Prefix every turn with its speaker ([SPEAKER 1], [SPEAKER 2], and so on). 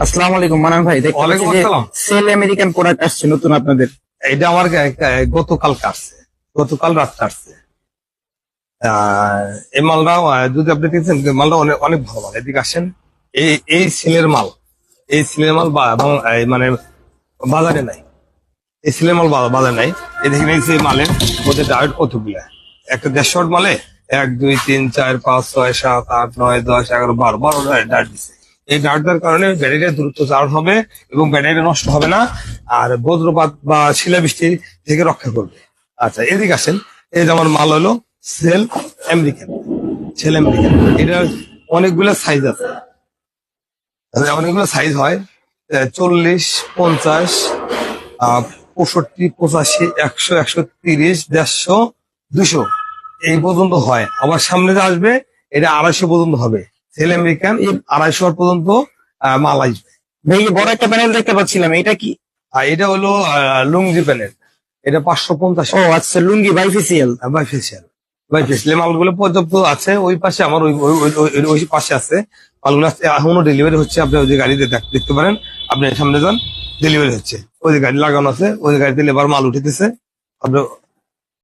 [SPEAKER 1] আসসালামু আলাইকুম মানান ভাই, দেখতে
[SPEAKER 2] ওয়ালাইকুম
[SPEAKER 1] পাচ্ছি যে
[SPEAKER 2] আসসালাম।
[SPEAKER 1] সেল আমেরিকান প্রোডাক্ট আসছে নতুন আপনাদের।
[SPEAKER 2] এটা আমার গতকালকে আসছে, গতকাল রাত্রে আসছে। এই মালটা যদি আপনি দেখছেন মালটা অনেক অনেক ভালো মাল। এদিকে আসেন, এই এই সিলের মাল, এই সিলের মাল মানে বাজারে নাই। এই সিলের মাল বাজারে নাই। এই দেখেন এই সেই মালের মধ্যে ডায়েট কতগুলা, একটা 150 মালে 1 2 3 4 5 6 7 8 9 10 11 12 ডায়েট দিচ্ছে। এই ডায়েটের কারণে ব্যাটারিটা দ্রুত চার্জ হবে এবং ব্যাটারিটা নষ্ট হবে না, আর বজ্রপাত বা শিলাবৃষ্টি থেকে রক্ষা করবে। আচ্ছা, এদিকে আসেন, এই যেমন মাল হলো সেল আমেরিকান। সেল আমেরিকান এটা অনেকগুলো সাইজ আছে, অনেকগুলো সাইজ হয়। 40 50 65 85 100 130 150 200 এই পর্যন্ত হয়। আবার সামনে যে আসবে এটা 250 পর্যন্ত হবে। সেল আমেরিকান 250 পর্যন্ত মাল আসবে।
[SPEAKER 1] ভাই বড় একটা প্যানেল দেখতে পাচ্ছিলাম, এটা কি?
[SPEAKER 2] আর এটা হলো লুঙ্গি প্যানেল। এটা 550
[SPEAKER 1] ও আচ্ছা, লুঙ্গি বাইফেসিয়াল।
[SPEAKER 2] বাইফেসিয়াল। বাইফেসিয়াল মালগুলো পর্যাপ্ত আছে। ওই পাশে আমার ওই পাশে আছে মালগুলো। এখনো ডেলিভারি হচ্ছে। আপনি ওই যে গাড়িতে দেখতে পারেন, আপনি সামনে যান, ডেলিভারি হচ্ছে। ওই যে গাড়ি লাগানো আছে, ওই গাড়িতে লেবার মাল উঠেতেছে। আপনি